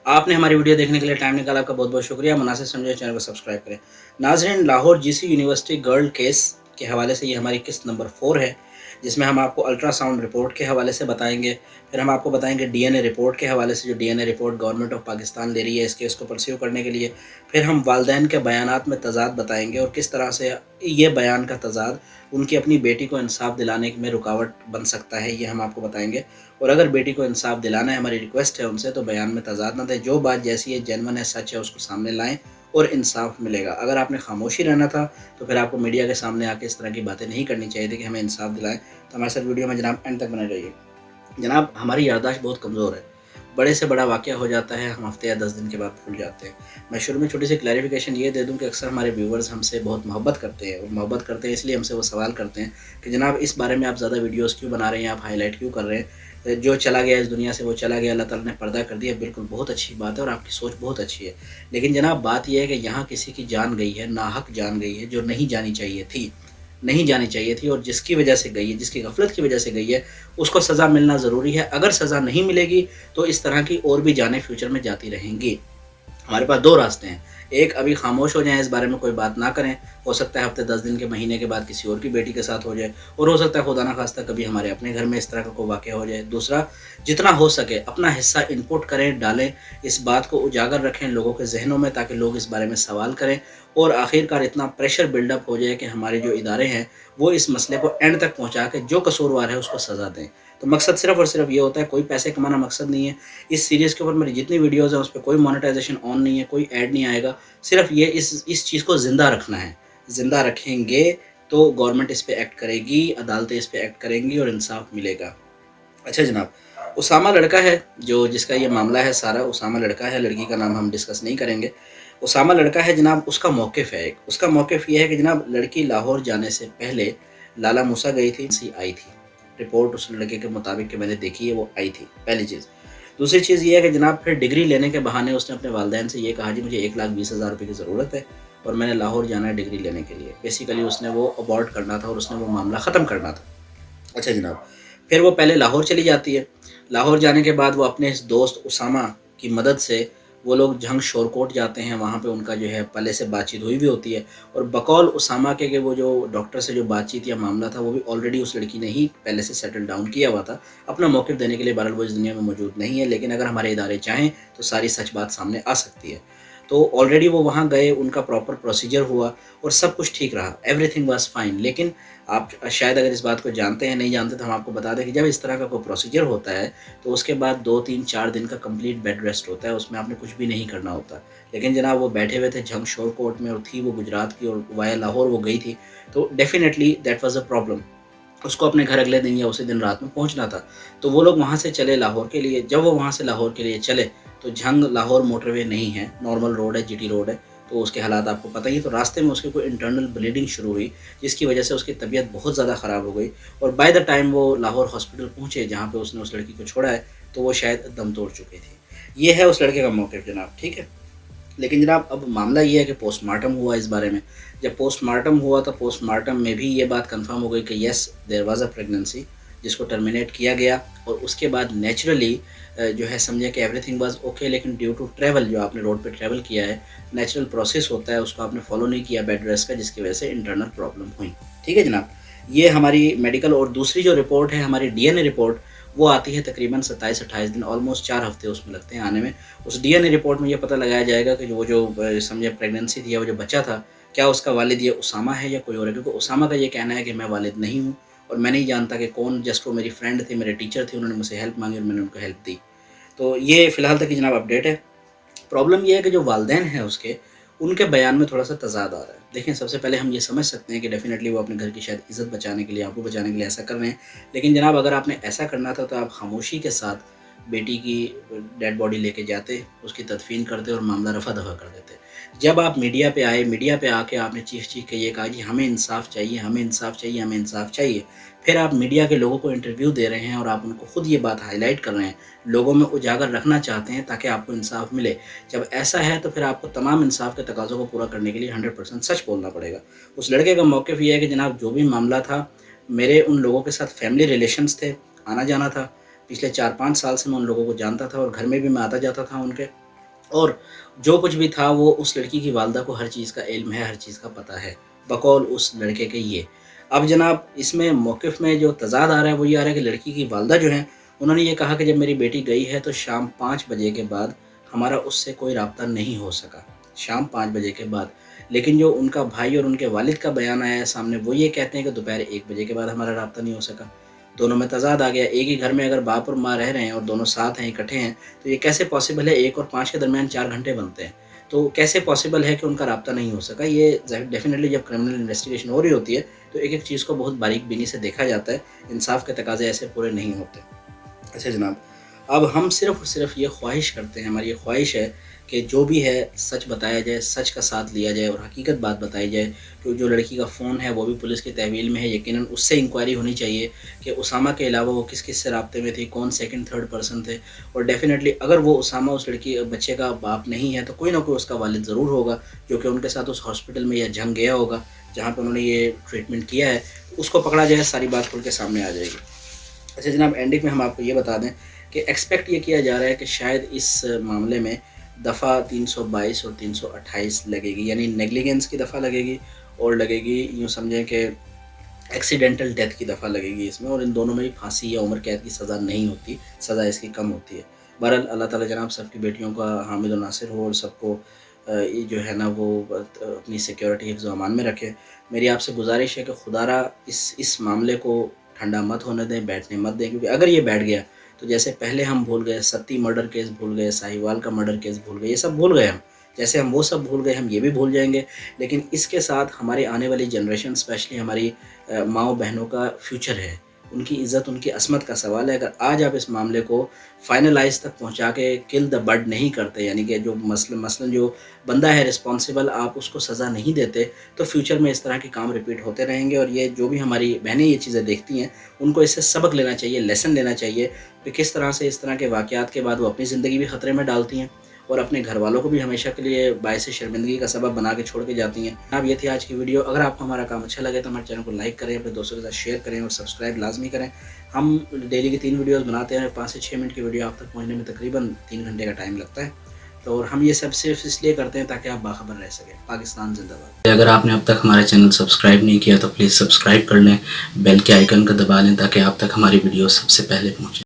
आपने हमारी वीडियो देखने के लिए टाइम निकाला, आपका बहुत बहुत शुक्रिया। मुनासिब समझे चैनल को सब्सक्राइब करें। नाजरीन, Lahore GC university girl case के हवाले से ये हमारी किस्त नंबर 4 है, जिसमें हम आपको अल्ट्रासाउंड रिपोर्ट के हवाले से बताएंगे। फिर हम आपको बताएंगे डीएनए रिपोर्ट के हवाले से, जो DNA report government of Pakistan ले रही है इस केस को परस्यू करने के लिए। फिर हम वालदैन के बयानात में तज़ाद बताएंगे और किस तरह से ये बयान का तज़ाद उनकी अपनी बेटी को इंसाफ दिलाने में रुकावट बन सकता है, ये हम आपको बताएंगे। और अगर बेटी को इंसाफ दिलाना है, हमारी रिक्वेस्ट है उनसे, तो बयान में तज़ाद न दें। जो बात जैसी है, जेन्युइन है, सच है, उसको सामने लाएं और इंसाफ मिलेगा। अगर आपने खामोशी रहना था तो फिर आपको मीडिया के सामने आके इस तरह की बातें नहीं करनी चाहिए थी कि हमें इंसाफ दिलाएं। तो हमारे साथ वीडियो में जनाब एंड तक बने रहिए। जनाब, हमारी याददाश्त बहुत कमज़ोर है। बड़े से बड़ा वाक़या हो जाता है, हम हफ़्ते या 10 दिन के बाद भूल जाते हैं। मैं शुरू में छोटी सी क्लैरिफिकेशन ये दे दूँ कि अक्सर हमारे व्यूवर्स हमसे बहुत मोहब्बत करते हैं, और मोहब्बत करते हैं इसलिए हमसे वो सवाल करते हैं कि जनाब इस बारे में आप ज़्यादा वीडियोज़ क्यों बना रहे हैं, आप हाईलाइट क्यों कर रहे हैं। जो चला गया इस दुनिया से वो चला गया, अल्लाह ताला ने पर्दा कर दिया, बिल्कुल बहुत अच्छी बात है और आपकी सोच बहुत अच्छी है। लेकिन जनाब बात ये है कि यहाँ किसी की जान गई है, नाहक जान गई है, जो नहीं जानी चाहिए थी, नहीं जानी चाहिए थी, और जिसकी वजह से गई है, जिसकी गफलत की वजह से गई है, उसको सज़ा मिलना ज़रूरी है। अगर सज़ा नहीं मिलेगी तो इस तरह की और भी जानें फ्यूचर में जाती रहेंगी। हमारे पास 2 रास्ते हैं। एक, अभी खामोश हो जाएँ, इस बारे में कोई बात ना करें। हो सकता है हफ़्ते 10 दिन के, महीने के बाद किसी और की बेटी के साथ हो जाए, और हो सकता है खुदा ना ख़ास्ता कभी हमारे अपने घर में इस तरह का कोई वाक़या हो जाए। दूसरा, जितना हो सके अपना हिस्सा इनपुट करें, डालें, इस बात को उजागर रखें लोगों के ज़हनों में, ताकि लोग इस बारे में सवाल करें और आखिरकार इतना प्रेशर बिल्डअप हो जाए कि हमारे जो इदारे हैं वो इस मसले को एंड तक पहुँचा के जो कसूरवार है उसको सज़ा दें। तो मकसद सिर्फ़ और सिर्फ़ ये होता है, कोई पैसे कमाना मकसद नहीं है। इस सीरीज़ के ऊपर मेरी जितनी वीडियोज़ हैं उस पे कोई मोनेटाइज़ेशन ऑन नहीं है, कोई ऐड नहीं आएगा। सिर्फ़ ये इस चीज़ को ज़िंदा रखना है। ज़िंदा रखेंगे तो गवर्नमेंट इस पे एक्ट करेगी, अदालतें इस पे एक्ट करेंगी और इंसाफ़ मिलेगा। अच्छा जनाब, उसामा लड़का है जो जिसका ये मामला है सारा, उसामा लड़का है, लड़की का नाम हम डिस्कस नहीं करेंगे। उसामा लड़का है जनाब, उसका मौक़िफ़ है एक। उसका मौक़िफ़ ये है कि जनाब लड़की लाहौर जाने से पहले लाला मूसा गई थी, सी आई थी। रिपोर्ट उस लड़के के मुताबिक कि मैंने देखी है वो आई थी, पहली चीज़। दूसरी चीज़ ये है कि जनाब फिर डिग्री लेने के बहाने उसने अपने वालिदैन से ये कहा, जी मुझे 1,20,000 रुपये की ज़रूरत है और मैंने लाहौर जाना है डिग्री लेने के लिए। बेसिकली उसने वो अबॉर्ट करना था और उसने वो मामला ख़त्म करना था। अच्छा जनाब, फिर वो पहले लाहौर चली जाती है। लाहौर जाने के बाद वो अपने इस दोस्त उसामा की मदद से वो लोग झंग शोरकोट जाते हैं, वहाँ पे उनका जो है पहले से बातचीत हुई भी होती है, और बकौल उसामा के वो जो डॉक्टर से जो बातचीत या मामला था वो भी ऑलरेडी उस लड़की ने ही पहले से सेटल डाउन किया हुआ था अपना मौक़िफ़ देने के लिए। बहरहाल वो इस दुनिया में मौजूद नहीं है, लेकिन अगर हमारे इदारे चाहें तो सारी सच बात सामने आ सकती है। तो ऑलरेडी वो वहाँ गए, उनका प्रॉपर प्रोसीजर हुआ और सब कुछ ठीक रहा, एवरीथिंग वाज़ फाइन। लेकिन आप शायद अगर इस बात को जानते हैं, नहीं जानते तो हम आपको बता दें कि जब इस तरह का कोई प्रोसीजर होता है तो उसके बाद 2, 3, 4 दिन का कंप्लीट बेड रेस्ट होता है, उसमें आपने कुछ भी नहीं करना होता। लेकिन जनाब वो बैठे हुए थे झंग शोर कोर्ट में, और थी वो गुजरात की और वाया लाहौर वो गई थी, तो definitely that was a problem. उसको अपने घर अगले दिन या उसी दिन रात में पहुँचना था। तो वो लोग वहाँ से चले लाहौर के लिए। जब वो वहाँ से लाहौर के लिए चले तो झंग लाहौर मोटरवे नहीं है, नॉर्मल रोड है, जीटी रोड है, तो उसके हालात आपको पता ही है। तो रास्ते में उसकी कोई इंटरनल ब्लीडिंग शुरू हुई, जिसकी वजह से उसकी तबीयत बहुत ज़्यादा ख़राब हो गई, और बाय द टाइम वो लाहौर हॉस्पिटल पहुँचे जहाँ पे उसने उस लड़की को छोड़ा है, तो वो शायद दम तोड़ चुकी थी। ये है उस लड़के का मौक़िफ़ जनाब, ठीक है। लेकिन जनाब अब मामला ये है कि पोस्टमार्टम हुआ इस बारे में। जब पोस्टमार्टम हुआ तो पोस्टमार्टम में भी ये बात कंफर्म हो गई कि yes there was a pregnancy, जिसको टर्मिनेट किया गया, और उसके बाद नेचुरली जो है समझे कि एवरीथिंग वाज़ ओके। लेकिन ड्यू टू ट्रैवल, जो आपने रोड पे ट्रैवल किया है, नेचुरल प्रोसेस होता है, उसको आपने फॉलो नहीं किया बेड रेस्ट का, जिसकी वजह से इंटरनल प्रॉब्लम हुई। ठीक है जनाब, ये हमारी मेडिकल। और दूसरी जो रिपोर्ट है हमारी डीएनए रिपोर्ट, वो आती है तकरीबन 27-28 दिन, ऑलमोस्ट 4 हफ्ते उसमें लगते हैं आने में। उस डीएनए रिपोर्ट में ये पता लगाया जाएगा कि वो जो समझे प्रेगनेंसी थी या वो जो बच्चा था, क्या उसका वालिद ये उसामा है या कोई और है। क्योंकि उसामा का ये कहना है कि मैं वालिद नहीं हूँ और मैं नहीं जानता कि कौन, जस्ट वो मेरी फ्रेंड थे, मेरे टीचर थे, उन्होंने मुझसे हेल्प मांगी और मैंने उनको हेल्प दी। तो ये फ़िलहाल तक की जनाब अपडेट है। प्रॉब्लम ये है कि जो वालिदैन हैं उसके, उनके बयान में थोड़ा-सा तज़ाद आ रहा है। देखिए, सबसे पहले हम ये समझ सकते हैं कि डेफ़िनेटली वो अपने घर की शायद इज़्ज़त बचाने के लिए, आपको बचाने के लिए ऐसा कर रहे हैं। लेकिन जनाब अगर आपने ऐसा करना था तो आप खामोशी के साथ बेटी की डेड बॉडी लेके जाते, उसकी तदफ़ीन करते और मामला रफ़ा-दफ़ा कर देते। जब आप मीडिया पे आए, मीडिया पे आके आपने चीख-चीख के ये कहा कि हमें इंसाफ़ चाहिए, हमें इंसाफ़ चाहिए, हमें इंसाफ़ चाहिए। फिर आप मीडिया के लोगों को इंटरव्यू दे रहे हैं और आप उनको खुद ये बात हाइलाइट कर रहे हैं, लोगों में उजागर रखना चाहते हैं ताकि आपको इंसाफ़ मिले। जब ऐसा है तो फिर आपको तमाम इंसाफ़ के तकाज़ों को पूरा करने के लिए 100% सच बोलना पड़ेगा। उस लड़के का मौक़िफ़ ये है कि जनाब जो भी मामला था, मेरे उन लोगों के साथ फ़ैमिली रिलेशंस थे, आना-जाना था। पिछले 4-5 साल से मैं उन लोगों को जानता था और घर में भी मैं आता-जाता था उनके। اور جو کچھ بھی تھا وہ اس لڑکی کی والدہ کو ہر چیز کا علم ہے، ہر چیز کا پتہ ہے، بقول اس لڑکے کے یہ۔ اب جناب اس میں موقف میں جو تضاد آ رہا ہے وہ یہ آ رہا ہے کہ لڑکی کی والدہ جو ہیں انہوں نے یہ کہا کہ جب میری بیٹی گئی ہے تو شام 5 بجے کے بعد ہمارا اس سے کوئی رابطہ نہیں ہو سکا، شام 5 بجے کے بعد۔ لیکن جو ان کا بھائی اور ان کے والد کا بیان آیا ہے سامنے، وہ یہ کہتے ہیں کہ دوپہر 1 بجے کے بعد ہمارا رابطہ نہیں ہو سکا۔ دونوں میں تضاد آ گیا، ایک ہی گھر میں اگر باپ اور ماں رہ رہے ہیں اور دونوں ساتھ ہیں، اکٹھے ہیں، تو یہ کیسے پاسبل ہے 1 اور 5 کے درمیان 4 گھنٹے بنتے ہیں، تو کیسے پاسبل ہے کہ ان کا رابطہ نہیں ہو سکا؟ یہ ڈیفینیٹلی جب کرمنل انویسٹیگیشن ہو رہی ہوتی ہے تو ایک ایک چیز کو بہت باریک بینی سے دیکھا جاتا ہے، انصاف کے تقاضے ایسے پورے نہیں ہوتے۔ اچھا جناب، اب ہم صرف اور صرف یہ خواہش کرتے ہیں، ہماری یہ خواہش ہے کہ جو بھی ہے سچ بتایا جائے، سچ کا ساتھ لیا جائے اور حقیقت بات بتائی جائے، کہ جو لڑکی کا فون ہے وہ بھی پولیس کی تحویل میں ہے، یقیناً اس سے انکوائری ہونی چاہیے کہ اسامہ کے علاوہ وہ کس کس سے رابطے میں تھی، کون سیکنڈ تھرڈ پرسن تھے، اور ڈیفینیٹلی اگر وہ اسامہ اس لڑکی بچے کا باپ نہیں ہے تو کوئی نہ کوئی اس کا والد ضرور ہوگا جو کہ ان کے ساتھ اس ہاسپٹل میں یا جھنگ گیا ہوگا جہاں پہ انہوں نے یہ ٹریٹمنٹ کیا ہے، اس کو پکڑا جائے، ساری بات کھل کے سامنے آ جائے گی۔ اچھا جناب، اینڈنگ میں ہم آپ کو یہ بتا دیں کہ ایکسپیکٹ یہ کیا جا رہا ہے کہ شاید اس معاملے میں دفعہ 322 اور 328 لگے گی، یعنی نیگلیگنس کی دفعہ لگے گی اور لگے گی یوں سمجھیں کہ ایکسیڈنٹل ڈیتھ کی دفعہ لگے گی اس میں، اور ان دونوں میں بھی پھانسی یا عمر قید کی سزا نہیں ہوتی، سزا اس کی کم ہوتی ہے۔ بہرحال اللہ تعالیٰ جناب سب کی بیٹیوں کا حامل و ناصر ہو اور سب کو یہ جو ہے نا وہ اپنی سیکیورٹی حفظ و امان میں رکھے۔ میری آپ سے گزارش ہے کہ خدا را اس معاملے کو ٹھنڈا مت ہونے دیں، بیٹھنے مت دیں، کیونکہ اگر یہ بیٹھ گیا تو جیسے پہلے ہم بھول گئے، ستی مرڈر کیس بھول گئے، ساہیوال کا مرڈر کیس بھول گئے، یہ سب بھول گئے ہم، جیسے ہم وہ سب بھول گئے ہم یہ بھی بھول جائیں گے۔ لیکن اس کے ساتھ ہمارے آنے والی جنریشن، اسپیشلی ہماری ماؤں بہنوں کا فیوچر ہے، ان کی عزت، ان کی عصمت کا سوال ہے۔ اگر آج آپ اس معاملے کو فائنلائز تک پہنچا کے کل دا بڈ نہیں کرتے، یعنی کہ جو مثلاً جو بندہ ہے رسپانسیبل، آپ اس کو سزا نہیں دیتے، تو فیوچر میں اس طرح کے کام ریپیٹ ہوتے رہیں گے، اور یہ جو بھی ہماری بہنیں یہ چیزیں دیکھتی ہیں ان کو اس سے سبق لینا چاہیے، لیسن لینا چاہیے کہ کس طرح سے اس طرح کے واقعات کے بعد وہ اپنی زندگی بھی خطرے میں ڈالتی ہیں اور اپنے گھر والوں کو بھی ہمیشہ کے لیے باعث شرمندگی کا سبب بنا کے چھوڑ کے جاتی ہیں۔ اب یہ تھی آج کی ویڈیو، اگر آپ کو ہمارا کام اچھا لگے تو ہمارے چینل کو لائک کریں، اپنے دوستوں کے ساتھ شیئر کریں اور سبسکرائب لازمی کریں۔ ہم ڈیلی کی 3 ویڈیوز بناتے ہیں، 5 سے 6 منٹ کی ویڈیو آپ تک پہنچنے میں تقریباً 3 گھنٹے کا ٹائم لگتا ہے، تو اور ہم یہ سب صرف اس لیے کرتے ہیں تاکہ آپ باخبر رہ سکیں۔ پاکستان زندہ باد۔ اگر آپ نے اب تک ہمارا چینل سبسکرائب نہیں کیا تو پلیز سبسکرائب کر لیں، بیل کے آئیکن کو دبا لیں تاکہ آپ تک ہماری ویڈیو سب سے پہلے پہنچیں۔